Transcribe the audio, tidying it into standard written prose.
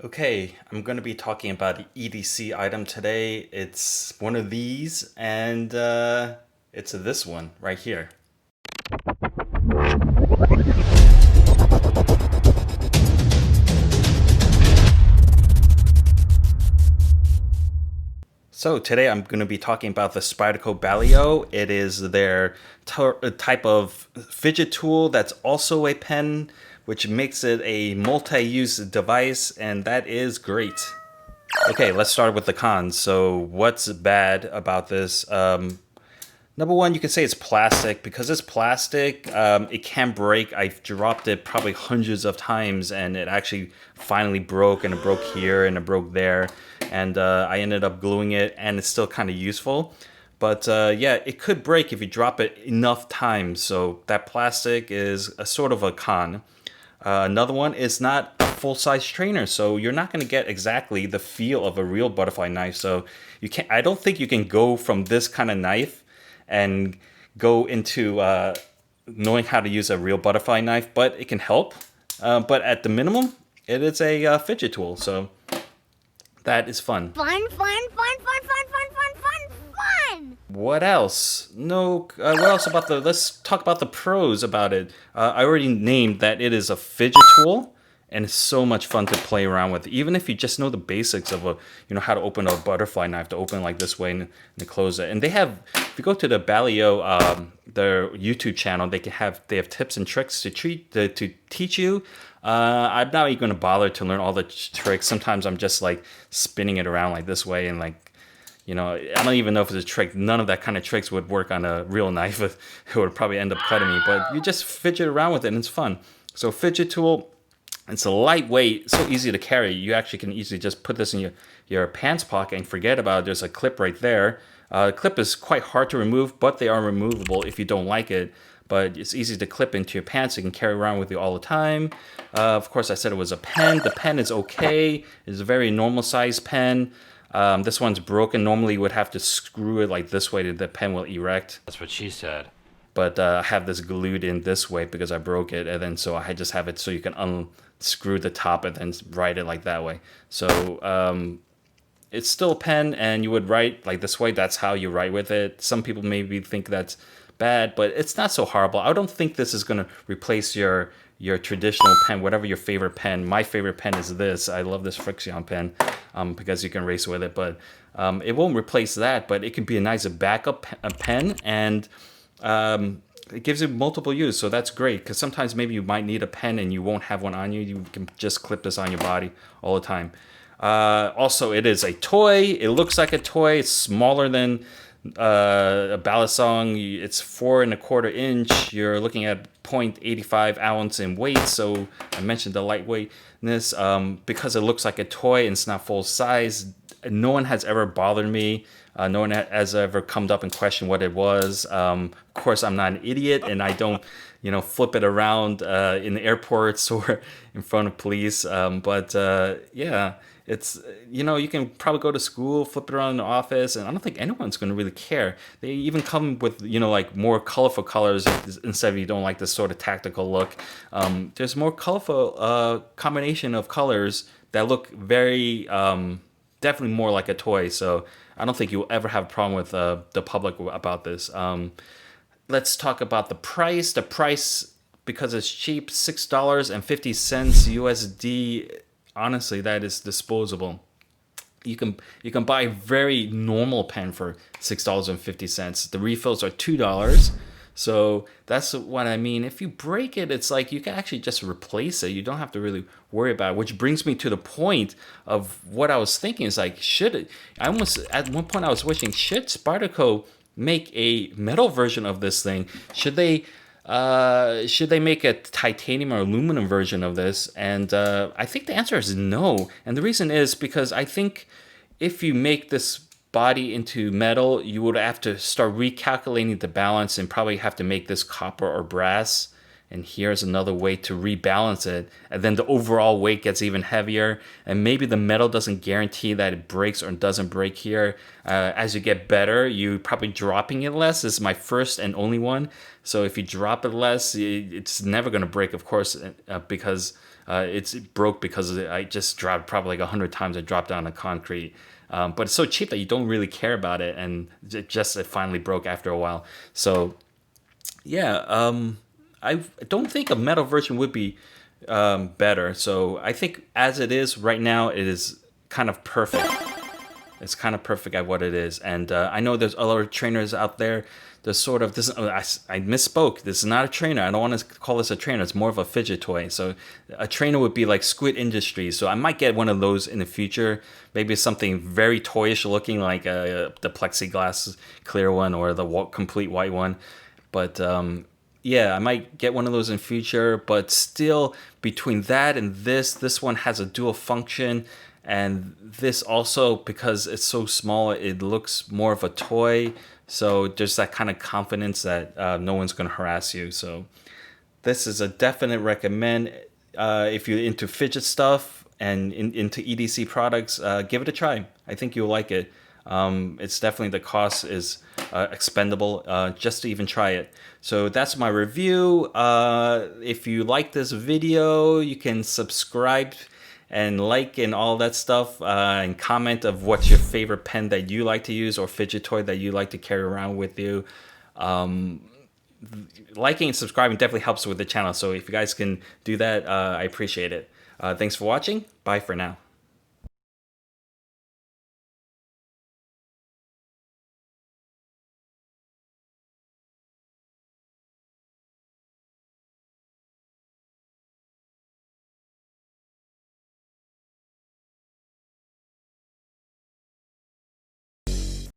Okay, I'm going to be talking about an EDC item today. It's one of these, and it's this one right here. So today I'm going to be talking about the Spyderco Balio. It is their type of fidget tool that's also a pen, which makes it a multi-use device, and that is great. Okay, let's start with the cons. So what's bad about this? Number one, you could say it's plastic. Because it's plastic, it can break. I've dropped it probably hundreds of times, and it actually finally broke, and it broke here, and it broke there. And I ended up gluing it, and it's still kind of useful. But yeah, it could break if you drop it enough times. So that plastic is a sort of a con. Another one is not a full-size trainer, so you're not going to get exactly the feel of a real butterfly knife. So you can't. I don't think you can go from this kind of knife and go into knowing how to use a real butterfly knife, but it can help. But at the minimum, it is a fidget tool, so that is fun. Fun, fun, fun, fun, fun, fun, fun, fun, fun! What else? No, what else about let's talk about the pros about it. I already named that it is a fidget tool, and it's so much fun to play around with. Even if you just know the basics of how to open a butterfly knife, to open like this way and to close it. And they have, if you go to the Balio, their YouTube channel, they have tips and tricks to teach you. I'm not even going to bother to learn all the tricks. Sometimes I'm just like spinning it around like this way, and like, I don't even know if it's a trick. None of that kind of tricks would work on a real knife. It would probably end up cutting me. But you just fidget around with it, and it's fun. So fidget tool, it's a lightweight, so easy to carry. You actually can easily just put this in your pants pocket and forget about it. There's a clip right there. The clip is quite hard to remove, but they are removable if you don't like it. But it's easy to clip into your pants. You can carry around with you all the time. Of course, I said it was a pen. The pen is okay. It's a very normal size pen. This one's broken. Normally you would have to screw it like this way to the pen will erect. That's what she said. But I have this glued in this way because I broke it. And then so I just have it so you can unscrew the top and then write it like that way. So it's still a pen, and you would write like this way. That's how you write with it. Some people maybe think that's bad, but it's not so horrible. I don't think this is going to replace your traditional pen, whatever your favorite pen. My favorite pen is this. I love this Frixion pen because you can race with it, but it won't replace that, but it can be a nice backup pen, and it gives you multiple use, so that's great, because sometimes maybe you might need a pen and you won't have one on you. You can just clip this on your body all the time. Also, it is a toy. It looks like a toy. It's smaller than a balisong. It's 4.25 inch. You're looking at 0.85 ounce in weight. So I mentioned the lightweightness because it looks like a toy and it's not full size. No one has ever bothered me. No one has ever come up and questioned what it was. Of course, I'm not an idiot, and I don't, flip it around in the airports or in front of police. But yeah. It's, you can probably go to school, flip it around in the office, and I don't think anyone's going to really care. They even come with, like more colorful colors instead of you don't like this sort of tactical look. There's more colorful combination of colors that look very, definitely more like a toy. So I don't think you'll ever have a problem with the public about this. Let's talk about the price. The price, because it's cheap, $6.50 USD. Honestly, that is disposable. You can buy a very normal pen for $6.50. The refills are $2. So that's what I mean. If you break it, it's like you can actually just replace it. You don't have to really worry about it. Which brings me to the point of what I was thinking is like, at one point I was wishing, should Spyderco make a metal version of this thing? Should they make a titanium or aluminum version of this? And I think the answer is no. And the reason is because I think if you make this body into metal, you would have to start recalculating the balance and probably have to make this copper or brass. And here's another way to rebalance it. And then the overall weight gets even heavier. And maybe the metal doesn't guarantee that it breaks or doesn't break here. As you get better, you probably dropping it less. This is my first and only one. So if you drop it less, it's never going to break, of course, because It's broke because I just dropped probably like 100 times. I dropped down the concrete. But it's so cheap that you don't really care about it, and it finally broke after a while. So yeah, I don't think a metal version would be better. So I think as it is right now, it is kind of perfect. It's kind of perfect at what it is. And I know there's other trainers out there. There's sort of this. I misspoke. This is not a trainer. I don't want to call this a trainer. It's more of a fidget toy. So a trainer would be like Squid Industries. So I might get one of those in the future. Maybe something very toyish looking, like the plexiglass clear one or the complete white one. But yeah, I might get one of those in future. But still, between that and this one has a dual function. And this also, because it's so small, it looks more of a toy. So there's that kind of confidence that no one's going to harass you. So this is a definite recommend. If you're into fidget stuff and into EDC products, give it a try. I think you'll like it. It's definitely, the cost is expendable just to even try it. So that's my review. If you like this video, you can subscribe and like and all that stuff, and comment of what's your favorite pen that you like to use or fidget toy that you like to carry around with you. Liking and subscribing definitely helps with the channel, so if you guys can do that, I appreciate it. Thanks for watching. Bye for now.